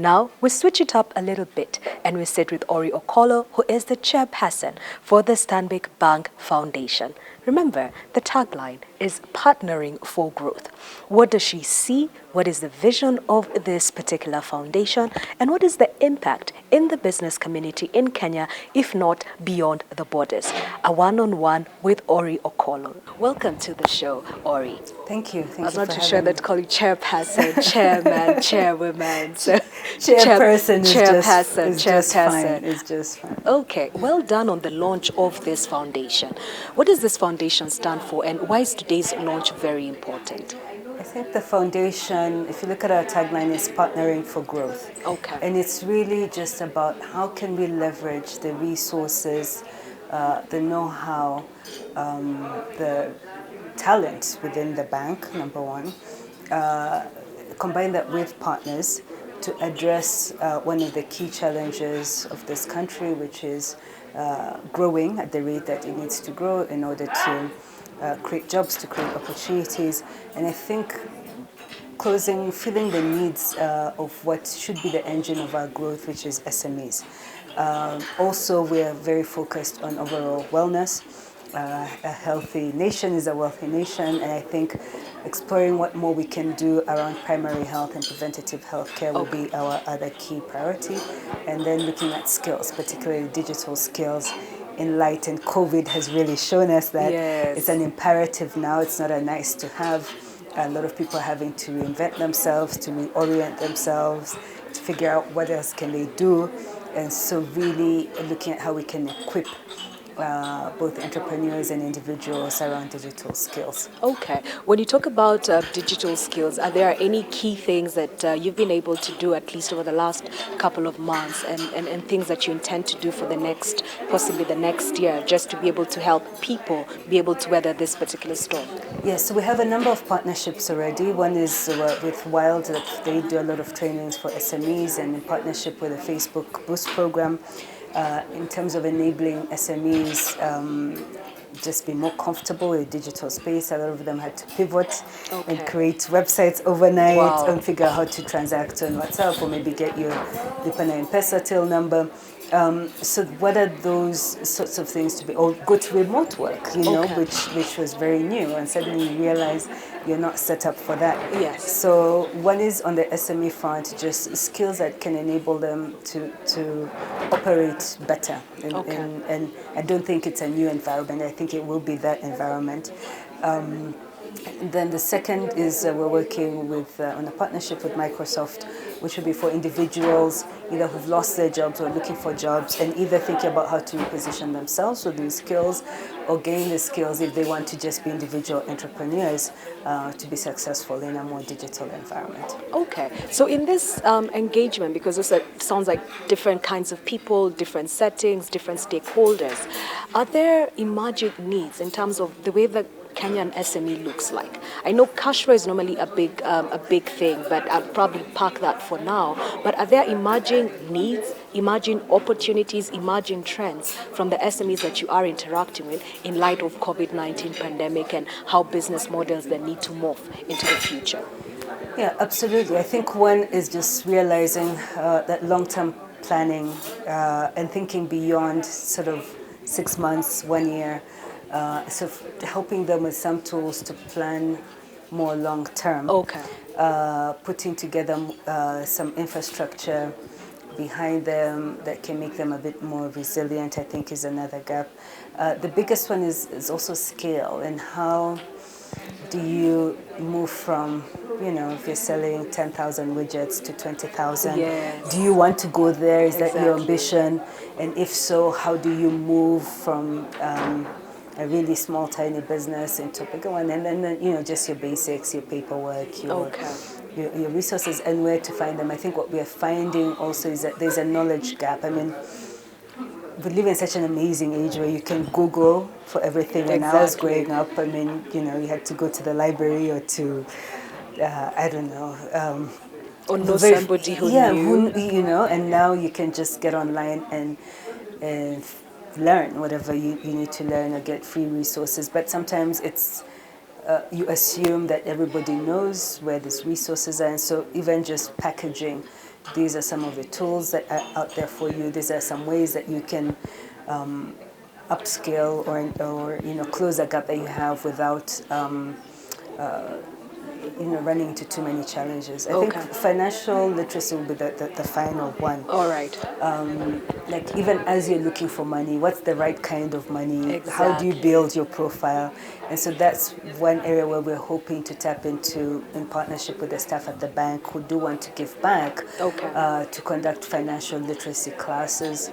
Now, we switch it up a little bit and we sit with Ori Okolo, who is the chairperson for the Stanbic Bank Foundation. Remember, the tagline is partnering for growth. What does she see? What is the vision of this particular foundation? And what is the impact in the business community in Kenya, if not beyond the borders? A one-on-one with Ori Okolo. Welcome to the show, Ori. Thank you. I was not too sure that to call you chairperson, chairman, chairwoman. So chairperson chairperson. It's just fine. Okay, well done on the launch of this foundation. What does this foundation stand for, and why is today's launch very important? I think the foundation, if you look at our tagline, is partnering for growth. Okay. And it's really just about how can we leverage the resources, the know-how, the talent within the bank, number one, combine that with partners to address one of the key challenges of this country, which is growing at the rate that it needs to grow in order to create jobs, to create opportunities. And I think filling the needs of what should be the engine of our growth, which is SMEs. Also, we are very focused on overall wellness. A healthy nation is a wealthy nation, and I think exploring what more we can do around primary health and preventative health care will be our other key priority. And then looking at skills, particularly digital skills, in light, and COVID has really shown us that it's an imperative now. It's not a nice to have. A lot of people are having to reinvent themselves, to reorient themselves, to figure out what else can they do. And so really looking at how we can equip both entrepreneurs and individuals around digital skills. Okay. When you talk about digital skills, are there any key things that you've been able to do, at least over the last couple of months, and things that you intend to do for the next, possibly the next year, just to be able to help people be able to weather this particular storm? Yes, so we have a number of partnerships already. One is with Wild, that they do a lot of trainings for SMEs, and in partnership with the Facebook Boost program, in terms of enabling SMEs just be more comfortable with digital space. A lot of them had to pivot and create websites overnight and figure out how to transact on WhatsApp or maybe get your Lipa na M-Pesa till number. So what are those sorts of things to be, or go to remote work, which was very new, and suddenly you realize you're not set up for that. Yes. So one is on the SME front, just skills that can enable them to operate better. And I don't think it's a new environment. I think it will be that environment. Then the second is we're working with on a partnership with Microsoft, which will be for individuals either who've lost their jobs or looking for jobs, and either thinking about how to reposition themselves with these skills or gain the skills if they want to just be individual entrepreneurs to be successful in a more digital environment. Okay. So in this engagement, because this sounds like different kinds of people, different settings, different stakeholders, are there emerging needs in terms of the way that Kenyan SME looks like? I know cash flow is normally a big thing, but I'll probably park that for now. But are there emerging needs, emerging opportunities, emerging trends from the SMEs that you are interacting with in light of COVID-19 pandemic and how business models then need to morph into the future? Yeah, absolutely. I think one is just realizing that long-term planning and thinking beyond sort of 6 months, 1 year, so helping them with some tools to plan more long term. Okay. Putting together some infrastructure behind them that can make them a bit more resilient, I think, is another gap. The biggest one is also scale, and how do you move from, if you're selling 10,000 widgets to 20,000, do you want to go there? Is that your ambition? And if so, how do you move from a really small, tiny business into a bigger one? And then, just your basics, your paperwork, your resources, and where to find them. I think what we are finding also is that there's a knowledge gap. I mean, we live in such an amazing age where you can Google for everything. When I was growing up, I mean, you had to go to the library or to, I don't know. Or know somebody who knew. And now you can just get online and learn whatever you need to learn or get free resources. But sometimes it's you assume that everybody knows where these resources are, and so even just packaging these are some of the tools that are out there for you. These are some ways that you can upskill or close a gap that you have without running into too many challenges. I think financial literacy will be the final one. All right. Like even as you're looking for money, what's the right kind of money? Exactly. How do you build your profile? And so that's one area where we're hoping to tap into in partnership with the staff at the bank who do want to give back to conduct financial literacy classes,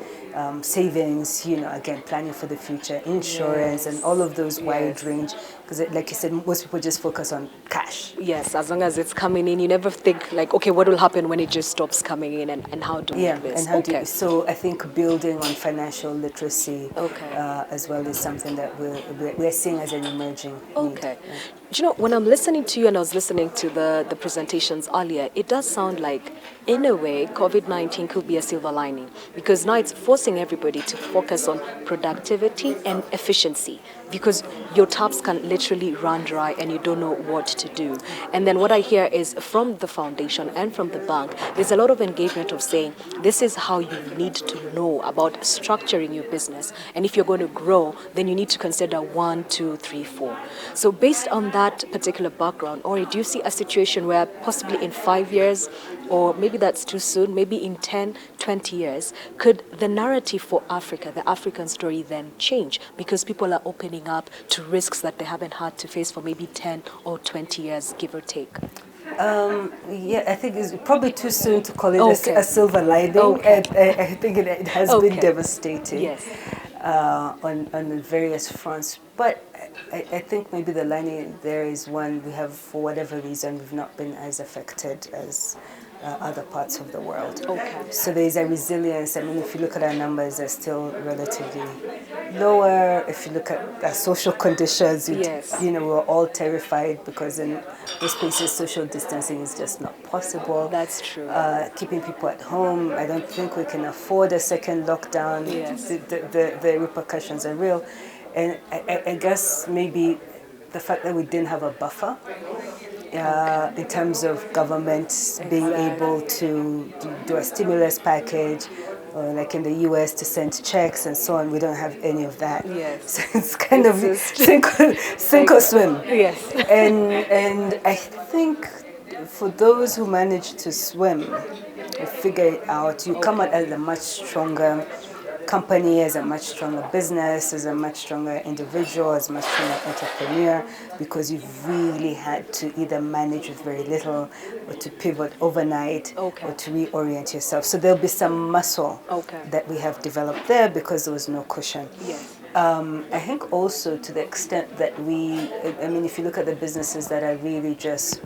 savings, again, planning for the future, insurance, and all of those wide range. Because like you said, most people just focus on cash. Yes, as long as it's coming in, you never think like, okay, what will happen when it just stops coming in, and how do we do this? And how do you, so I think building on financial literacy as well is something that we're seeing as an emerging need. Do you know, when I'm listening to you and I was listening to the presentations earlier, it does sound like, in a way, COVID-19 could be a silver lining, because now it's forcing everybody to focus on productivity and efficiency, because your taps can literally run dry and you don't know what to do. And then what I hear is from the foundation and from the bank, there's a lot of engagement of saying, this is how you need to know about structuring your business. And if you're going to grow, then you need to consider 1, 2, 3, 4. So based on that particular background, or do you see a situation where possibly in 5 years, or maybe that's too soon, maybe in 10, 20 years, could the narrative for Africa, the African story, then change because people are opening up to risks that they haven't had to face for maybe 10 or 20 years, give or take? I think it's probably too soon to call it a silver lining. I think it has been devastating on various fronts. But I think maybe the lining there is one, we have, for whatever reason, we've not been as affected as other parts of the world. So there is a resilience. I mean, if you look at our numbers, they're still relatively lower. If you look at our social conditions, we're all terrified because in those places, social distancing is just not possible. That's true. Keeping people at home, I don't think we can afford a second lockdown. The repercussions are real. And I guess maybe the fact that we didn't have a buffer in terms of government being able to do a stimulus package, or like in the US to send checks and so on, we don't have any of that. So it's kind of sink or swim. And I think for those who manage to swim or figure it out, you come out as a much stronger company, as a much stronger business, as a much stronger individual, as a much stronger entrepreneur, because you've really had to either manage with very little or to pivot overnight or to reorient yourself. So there'll be some muscle that we have developed there because there was no cushion. I think also to the extent that if you look at the businesses that are really just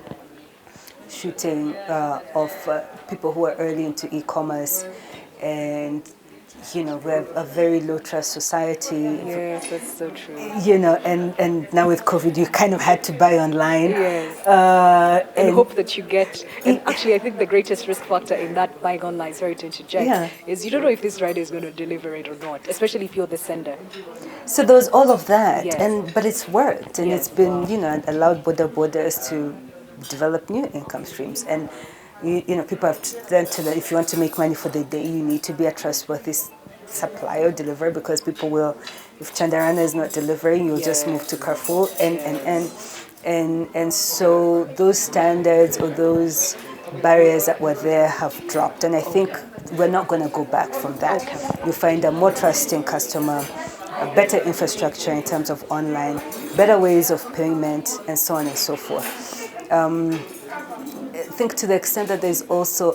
shooting off, people who are early into e-commerce, and we're a very low trust society. Yes, that's so true. And now with COVID, you kind of had to buy online. And hope that you get. And actually, I think the greatest risk factor in that buying online, sorry to interject, is you don't know if this rider is going to deliver it or not, especially if you're the sender. So there was all of that, but it's worked, and it's been allowed borders to develop new income streams. And people have learned to that if you want to make money for the day, you need to be a trustworthy supplier or deliverer, because people will, if Chandarana is not delivering, you'll just move to Carrefour, and so those standards or those barriers that were there have dropped, and I think we're not going to go back from that. You find a more trusting customer, a better infrastructure in terms of online, better ways of payment, and so on and so forth. I think to the extent that there's also,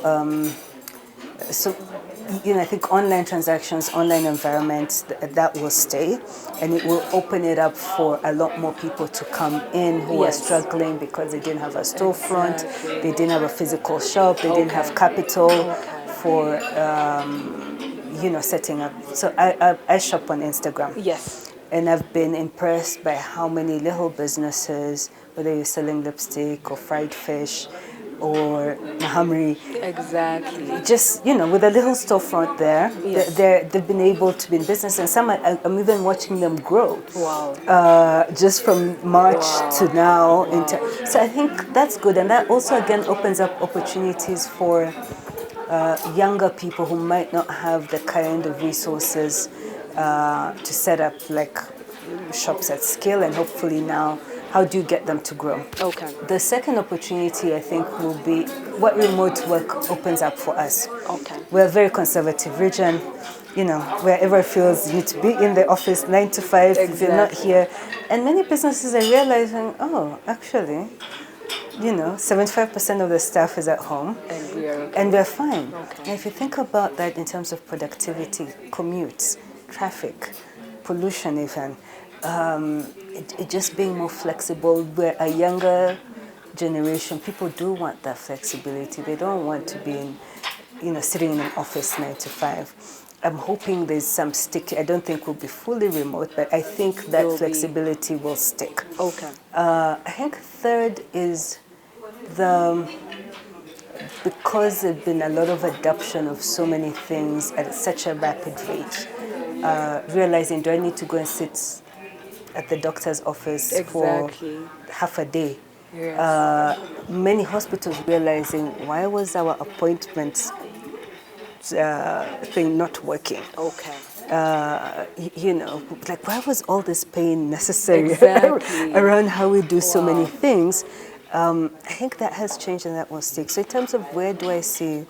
I think online transactions, online environments, that will stay, and it will open it up for a lot more people to come in who are struggling because they didn't have a storefront, they didn't have a physical shop, they didn't have capital for, setting up. So I shop on Instagram. And I've been impressed by how many little businesses, whether you're selling lipstick or fried fish or mahamri. Just, with a little storefront there, they've been able to be in business, and some I'm even watching them grow. Just from March to now. So I think that's good, and that also again opens up opportunities for younger people who might not have the kind of resources to set up like shops at scale, and hopefully now, how do you get them to grow? Okay. The second opportunity, I think, will be what remote work opens up for us. Okay. We're a very conservative region, you know, wherever it feels you need to be in the office 9 to 5 if you're not Exactly. here. And many businesses are realizing, oh, actually, you know, 75% of the staff is at home. And we are okay. And we're fine. Okay. And if you think about that in terms of productivity, commutes, traffic, pollution even, it just being more flexible. We're a younger generation. People do want that flexibility. They don't want to be in, you know, sitting in an office 9 to 5. I'm hoping there's some stick. I don't think we'll be fully remote, but I think that flexibility will stick. Okay. I think third is because there's been a lot of adoption of so many things at such a rapid rate, realizing, do I need to go and sit at the doctor's office for half a day? Yes. Many hospitals realizing, why was our appointment thing not working? Okay. You know, like, why was all this pain necessary Exactly. around how we do so many things? I think that has changed and that will stick. So in terms of where do I see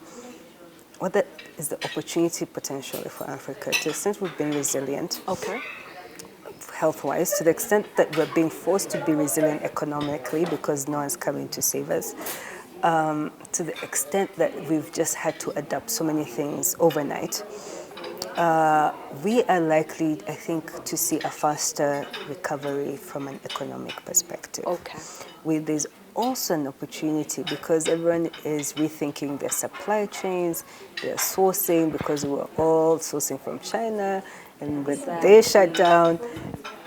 what that is the opportunity potentially for Africa, to the extent we've been resilient, Okay. health-wise, to the extent that we're being forced to be resilient economically because no one's coming to save us, to the extent that we've just had to adapt so many things overnight, we are likely, I think, to see a faster recovery from an economic perspective. Okay. There's also an opportunity because everyone is rethinking their supply chains, their sourcing, because we're all sourcing from China, and when they shut down,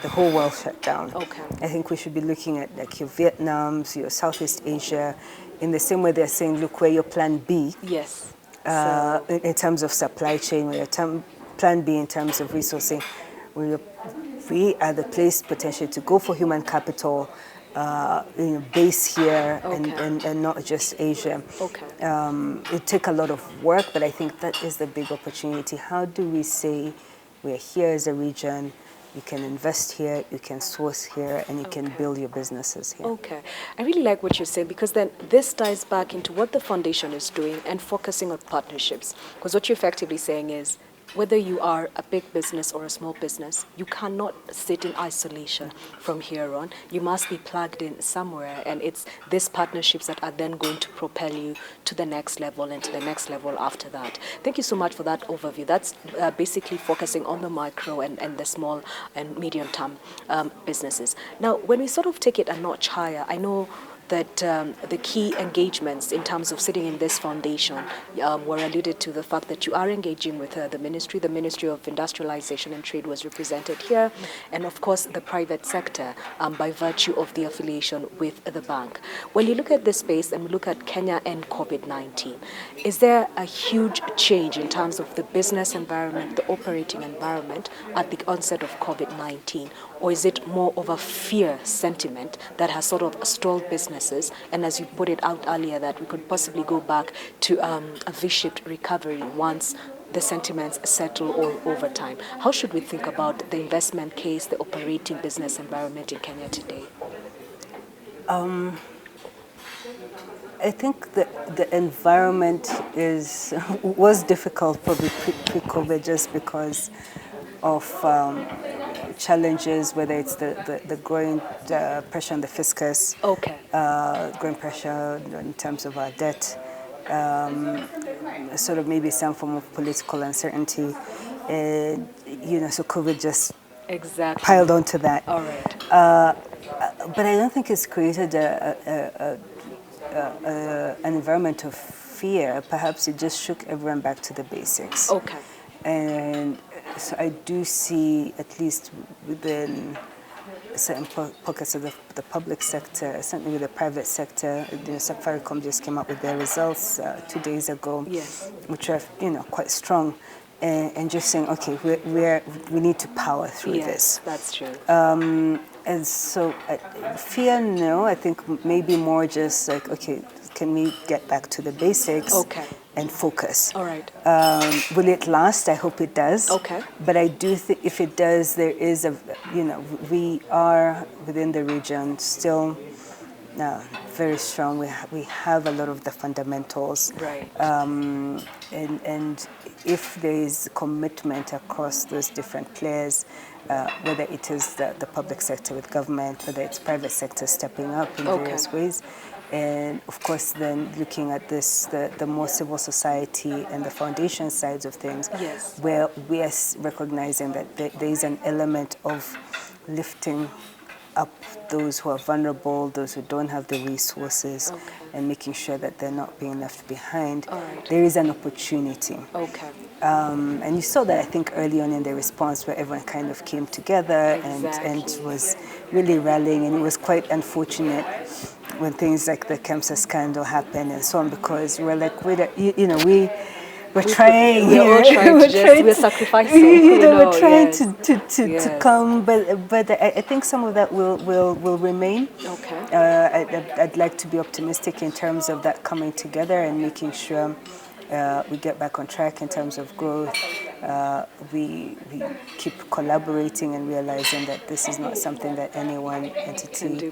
the whole world shut down. Okay. I think we should be looking at like your Vietnams, your Southeast Asia, in the same way they're saying, look, where your plan B. Yes. In terms of supply chain, where your plan B in terms of resourcing, we are the place potentially to go for human capital, base here, and not just Asia. Okay. It take a lot of work, but I think that is the big opportunity. How do we say we're here as a region, you can invest here, you can source here, and you can build your businesses here? Okay. I really like what you're saying, because then this ties back into what the foundation is doing and focusing on partnerships. Because what you're effectively saying is, whether you are a big business or a small business, you cannot sit in isolation from here on. You must be plugged in somewhere, and it's these partnerships that are then going to propel you to the next level and to the next level after that. Thank you so much for that overview. That's basically focusing on the micro and the small and medium-term businesses. Now, when we sort of take it a notch higher, I know that the key engagements in terms of sitting in this foundation were alluded to the fact that you are engaging with the Ministry of Industrialization and Trade was represented here, and of course the private sector by virtue of the affiliation with the bank. When you look at this space and we look at Kenya and COVID-19, is there a huge change in terms of the business environment, the operating environment at the onset of COVID-19? Or is it more of a fear sentiment that has sort of stalled businesses? And as you put it out earlier, that we could possibly go back to a V-shaped recovery once the sentiments settle all over time. How should we think about the investment case, the operating business environment in Kenya today? I think the environment was difficult probably pre-COVID just because of challenges, whether it's the growing pressure on the fiscus, growing pressure in terms of our debt, sort of maybe some form of political uncertainty, so COVID just piled onto that. All right. But I don't think it's created an environment of fear. Perhaps it just shook everyone back to the basics. Okay. And so I do see, at least within certain pockets of the public sector, certainly with the private sector, Safaricom just came up with their results 2 days ago, which are quite strong, and just saying, okay, we need to power through this. That's true. And so fear, no. I think maybe more just like, okay, can we get back to the basics Okay. and focus? All right. Will it last? I hope it does. Okay. But I do think if it does, there is we are within the region still very strong. We have a lot of the fundamentals. Right. And if there is commitment across those different players, whether it is the public sector with government, whether it's private sector stepping up in various ways, and of course then looking at this, the more civil society and the foundation sides of things, Yes. where we are recognizing that there is an element of lifting up those who are vulnerable, those who don't have the resources, and making sure that they're not being left behind. All right. There is an opportunity. Okay. And you saw that, I think, early on in the response where everyone kind of came together and was really rallying. And it was quite unfortunate when things like the KEMSA scandal happened and so on, because we're like, we're trying. We're all trying to just, we're sacrificing. We're trying yes. to come, but I think some of that will remain. Okay. I'd like to be optimistic in terms of that coming together and making sure we get back on track in terms of growth. We keep collaborating and realizing that this is not something that any one entity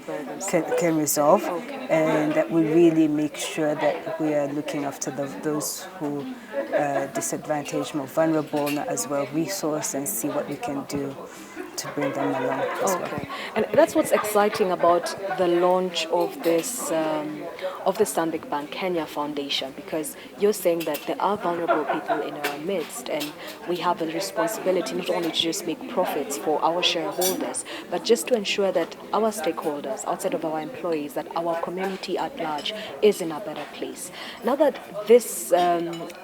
can resolve, and that we really make sure that we are looking after those who are disadvantaged, more vulnerable, as well resourced, and see what we can do to bring them along as well. And that's what's exciting about the launch of this of the Stanbic Bank Kenya Foundation, because you're saying that there are vulnerable people in our midst, and we have a responsibility not only to just make profits for our shareholders, but just to ensure that our stakeholders, outside of our employees, that our community at large is in a better place. Now that this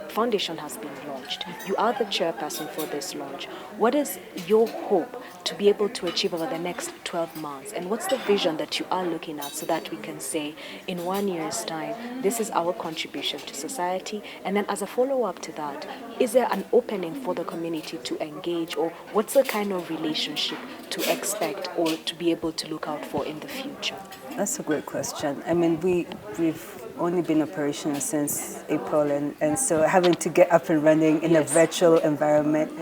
foundation has been launched, you are the chairperson for this launch. What is your hope to be able to achieve over the next 12 months? And what's the vision that you are looking at so that we can say in 1 year's time, this is our contribution to society? And then as a follow-up to that, is there an opening for the community to engage, or what's the kind of relationship to expect or to be able to look out for in the future? That's a great question. I mean, we've only been operational since April, and so having to get up and running in a virtual environment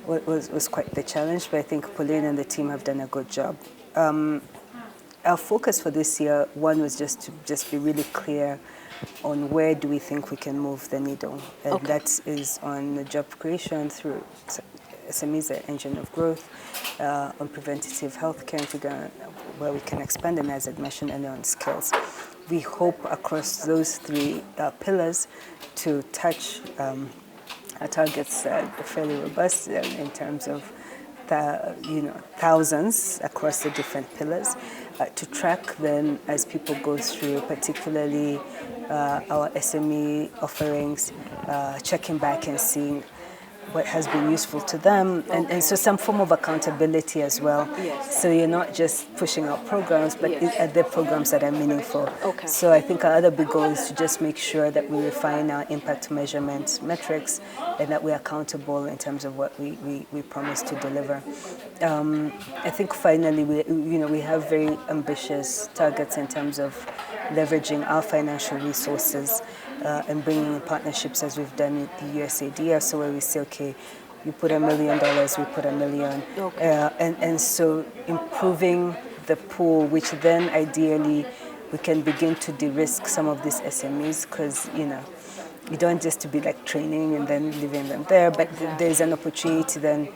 was quite the challenge, but I think Pauline and the team have done a good job. Our focus for this year, one, was just to be really clear on where do we think we can move the needle, and that is on the job creation through SMEs, the engine of growth, on preventative healthcare, and figure where we can expand them, as I mentioned, and on skills. We hope across those three pillars to touch our targets fairly robust in terms of thousands across the different pillars, to track then as people go through, particularly our SME offerings, checking back and seeing what has been useful to them, and so some form of accountability as well. So you're not just pushing out programs, but are there programs that are meaningful? So I think our other big goal is to just make sure that we refine our impact measurement metrics, and that we're accountable in terms of what we promise to deliver. I think finally we have very ambitious targets in terms of leveraging our financial resources and bringing in partnerships, as we've done with the USAID, so where we say, okay, you put $1 million, we put $1 million, and so improving the pool, which then ideally we can begin to de-risk some of these SMEs, because you don't just to be like training and then leaving them there, but there's an opportunity then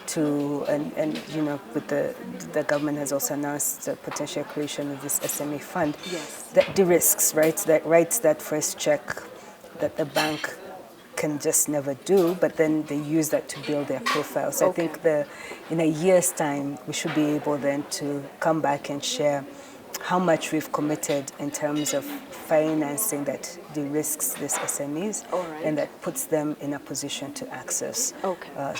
to, and with the government has also announced the potential creation of this SME fund that de-risks, right? That writes that first check that the bank can just never do, but then they use that to build their profile. So I think in a year's time, we should be able then to come back and share how much we've committed in terms of financing that de-risks these SMEs, and that puts them in a position to access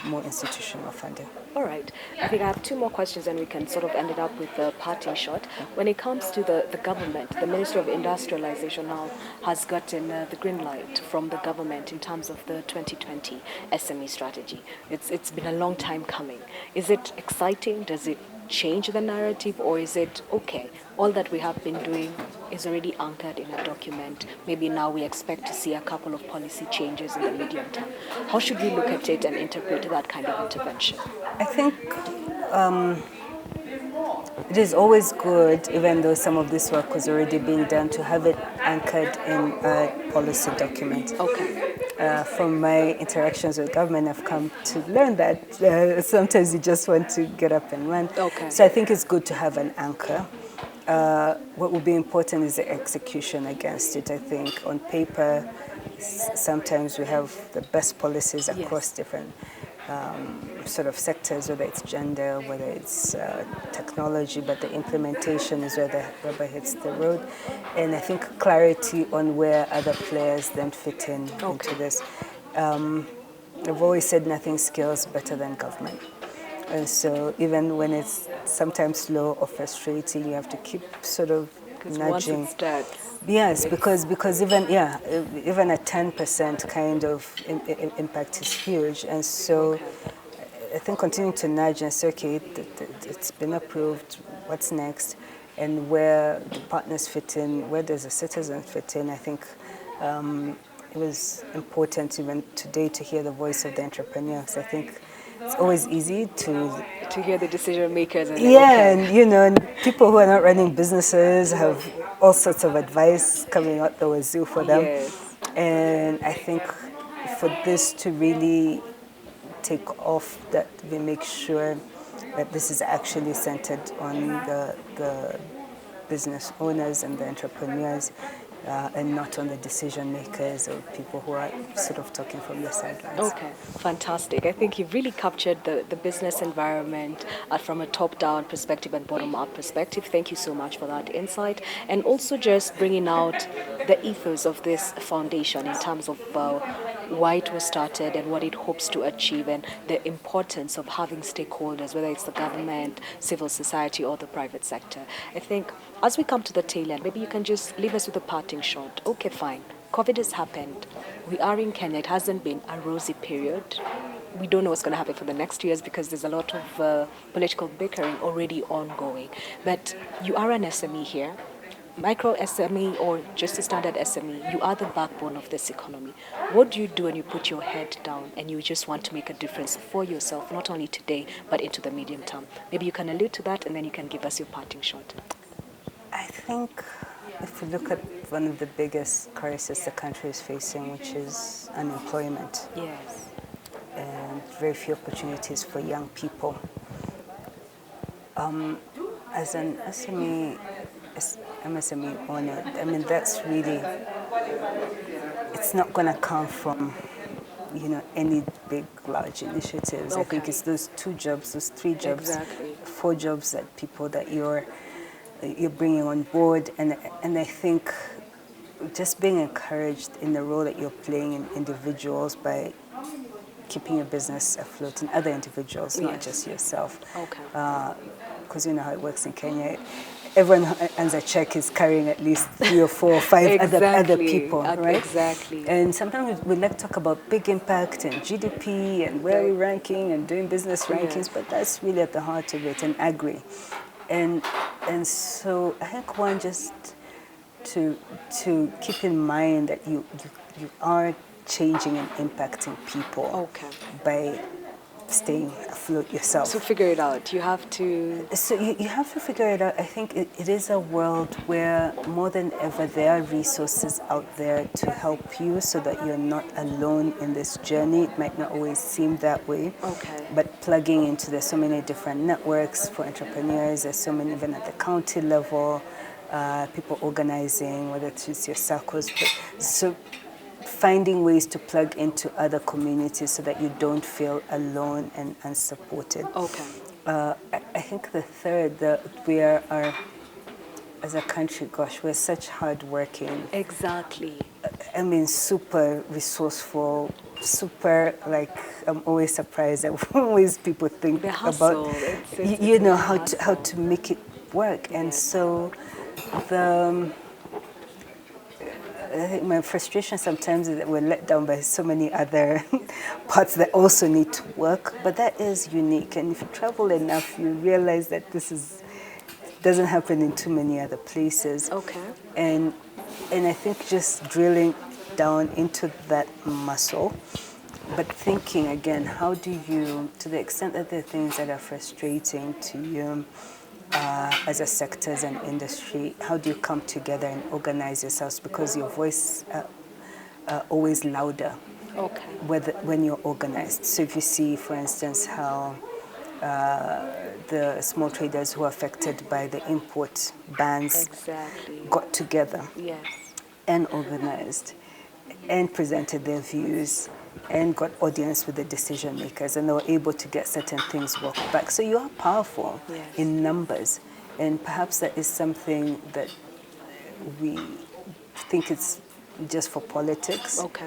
more institutional funding. All right. I think I have two more questions, and we can sort of end it up with the parting shot. When it comes to the government, the Ministry of Industrialization now has gotten the green light from the government in terms of the 2020 SME strategy. It's been a long time coming. Is it exciting? Does it change the narrative, or is it okay? All that we have been doing is already anchored in a document. Maybe now we expect to see a couple of policy changes in the medium term. How should we look at it and interpret that kind of intervention? I think it is always good, even though some of this work was already being done, to have it anchored in a policy document. Okay. From my interactions with government, I've come to learn that sometimes you just want to get up and run. Okay. So I think it's good to have an anchor. What will be important is the execution against it. I think on paper, sometimes we have the best policies across different sort of sectors, whether it's gender, whether it's technology, but the implementation is where the rubber hits the road. And I think clarity on where other players then fit in into this. I've always said nothing scales better than government. And so even when it's sometimes slow or frustrating, you have to keep sort of nudging. Once it starts. Yes, because even a 10% kind of impact is huge, and so I think continuing to nudge and say, okay, it's been approved. What's next, and where the partners fit in, where does the citizen fit in? I think it was important even today to hear the voice of the entrepreneurs. I think it's always easy to hear the decision makers. And and people who are not running businesses have all sorts of advice coming out the wazoo for them. Yes. And I think for this to really take off, that we make sure that this is actually centered on the business owners and the entrepreneurs, and not on the decision makers or people who are sort of talking from the sidelines. Okay, fantastic. I think you've really captured the business environment from a top-down perspective and bottom-up perspective. Thank you so much for that insight. And also just bringing out the ethos of this foundation in terms of why it was started and what it hopes to achieve, and the importance of having stakeholders, whether it's the government, civil society, or the private sector. I think as we come to the tail end, maybe you can just leave us with a parting shot. Okay, fine. COVID has happened. We are in Kenya. It hasn't been a rosy period. We don't know what's going to happen for the next 2 years because there's a lot of political bickering already ongoing. But you are an SME here. Micro SME or just a standard SME, you are the backbone of this economy. What do you do when you put your head down and you just want to make a difference for yourself, not only today, but into the medium term? Maybe you can allude to that and then you can give us your parting shot. I think if we look at one of the biggest crises the country is facing, which is unemployment. Yes. And very few opportunities for young people. As an MSME owner, I mean, that's really, it's not going to come from, any big, large initiatives. Okay. I think it's those 2 jobs, those 3 jobs, exactly. 4 jobs that people that you're bringing on board. And I think just being encouraged in the role that you're playing in individuals by keeping your business afloat in other individuals, not just yourself. Okay. Because you know how it works in Kenya. Everyone who earns a check is carrying at least 3 or 4 or 5 other people, right? Exactly. And sometimes we like to talk about big impact and GDP and where we're ranking and doing business rankings, but that's really at the heart of it, and agri. And so I think one, just to keep in mind that you are changing and impacting people by staying afloat yourself. So figure it out. You have to... So you have to figure it out. I think it is a world where more than ever there are resources out there to help you so that you're not alone in this journey. It might not always seem that way. Okay. But plugging into, there's so many different networks for entrepreneurs. There's so many even at the county level, people organizing, whether it's your circles. So finding ways to plug into other communities so that you don't feel alone and unsupported. Okay. I think the third, that we are, as a country, we're such hardworking. Exactly. I mean, super resourceful, super, I'm always surprised at ways people think the hustle. About, how to make it work. And so I think my frustration sometimes is that we're let down by so many other parts that also need to work, but that is unique. And if you travel enough, you realize that doesn't happen in too many other places. Okay. And I think just drilling down into that muscle, but thinking again, how do you, to the extent that there are things that are frustrating to you as a sector, as an industry, how do you come together and organize yourselves? Because your voice always louder Okay. when you're organized. So if you see, for instance, how the small traders who are affected by the import bans Exactly. got together Yes. and organized and presented their views and got audience with the decision makers, and they were able to get certain things walked back. So you are powerful Yes. in numbers, and perhaps that is something that we think it's just for politics, Okay.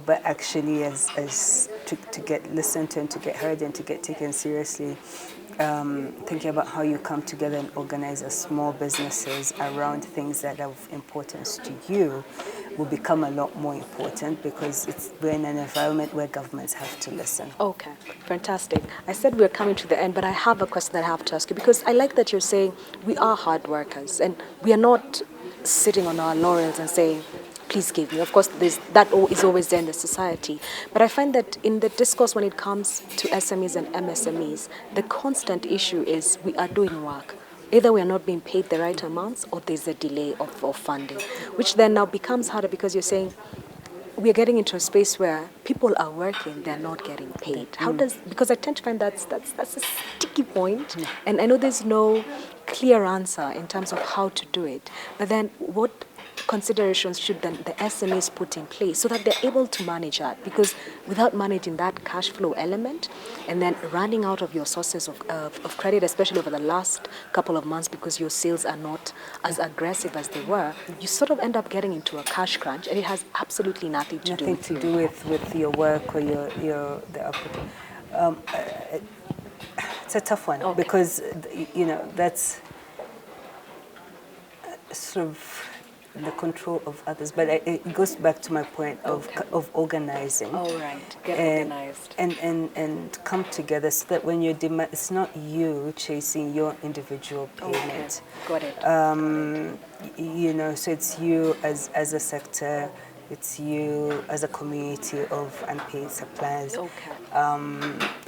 but actually as to get listened to and to get heard and to get taken seriously. Thinking about how you come together and organize as small businesses around things that are of importance to you will become a lot more important, because we're in an environment where governments have to listen. Okay, fantastic. I said we're coming to the end, but I have a question that I have to ask you, because I like that you're saying we are hard workers and we are not sitting on our laurels and saying, please give me. Of course, that is always there in the society. But I find that in the discourse when it comes to SMEs and MSMEs, the constant issue is we are doing work. Either we are not being paid the right amounts or there's a delay of funding, which then now becomes harder because you're saying, we are getting into a space where people are working, they're not getting paid. Because I tend to find that's a sticky point, and I know there's no clear answer in terms of how to do it. But then what considerations should then the SMEs put in place so that they're able to manage that? Because without managing that cash flow element and then running out of your sources of credit, especially over the last couple of months because your sales are not as aggressive as they were, you sort of end up getting into a cash crunch, and it has absolutely nothing to do with your work or the output. It's a tough one, Okay. because that's sort of the control of others. But it goes back to my point of organizing. All right, get and, organized. and come together so that when you're it's not you chasing your individual payment. Okay, got it. So it's you as a sector, it's you as a community of unpaid suppliers. Okay.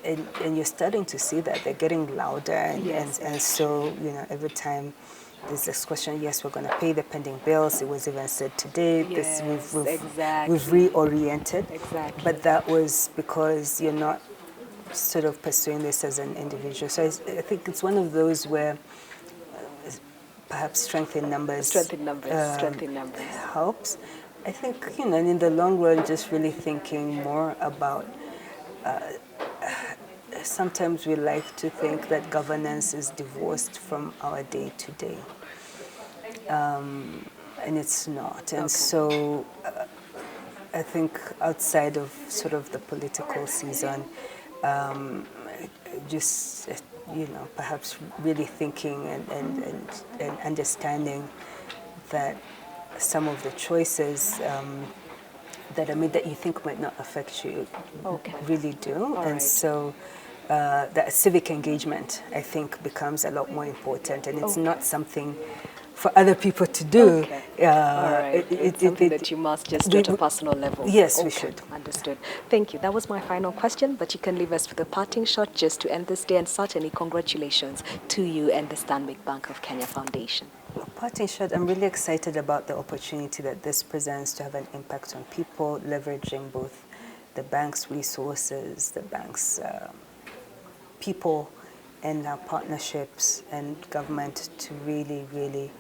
And you're starting to see that they're getting louder, and so every time there's this question, yes, we're going to pay the pending bills. It was even said today. Yes, We've reoriented. Exactly. But that was because you're not sort of pursuing this as an individual. So I think it's one of those where perhaps strength in numbers helps. I think, in the long run, just really thinking more about, sometimes we like to think that governance is divorced from our day-to-day. And it's not. And so I think outside of sort of the political season, just, perhaps really thinking and understanding that some of the choices that are made that you think might not affect you really do. So that civic engagement, I think, becomes a lot more important, and it's not something for other people to do. It's something that you must just do at a personal level. Yes, we should. Understood. Thank you. That was my final question, but you can leave us with a parting shot just to end this day, and certainly congratulations to you and the Stanbic Bank of Kenya Foundation. Parting shot, I'm really excited about the opportunity that this presents to have an impact on people, leveraging both the bank's resources, the bank's people, and our partnerships and government to really, really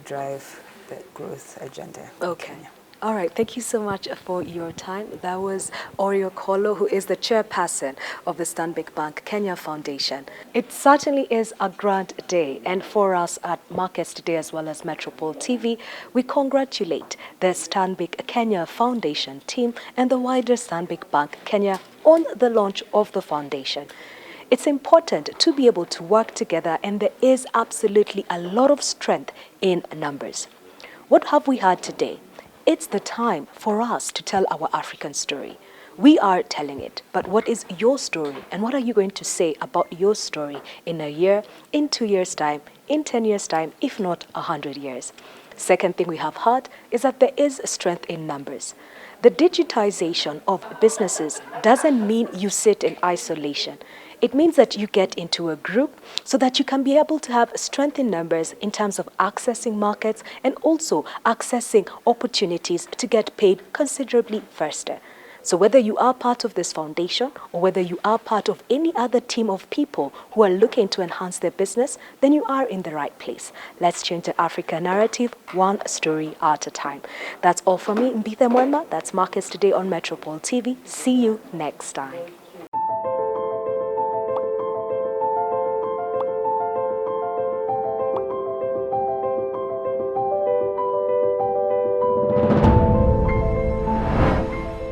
drive the growth agenda. Okay. All right. Thank you so much for your time. That was Orio Kolo, who is the chairperson of the Stanbic Bank Kenya Foundation. It certainly is a grand day. And for us at Markets Today as well as Metropole TV, we congratulate the Stanbic Kenya Foundation team and the wider Stanbic Bank Kenya on the launch of the foundation. It's important to be able to work together, and there is absolutely a lot of strength in numbers. What have we had today? It's the time for us to tell our African story. We are telling it, but what is your story? And what are you going to say about your story in a year, in 2 years' time, in 10 years' time, if not 100 years? Second thing we have heard is that there is strength in numbers. The digitization of businesses doesn't mean you sit in isolation. It means that you get into a group so that you can be able to have strength in numbers in terms of accessing markets and also accessing opportunities to get paid considerably faster. So whether you are part of this foundation or whether you are part of any other team of people who are looking to enhance their business, then you are in the right place. Let's change the Africa narrative one story at a time. That's all from me, Mbitha Mwema. That's Markets Today on Metropole TV. See you next time.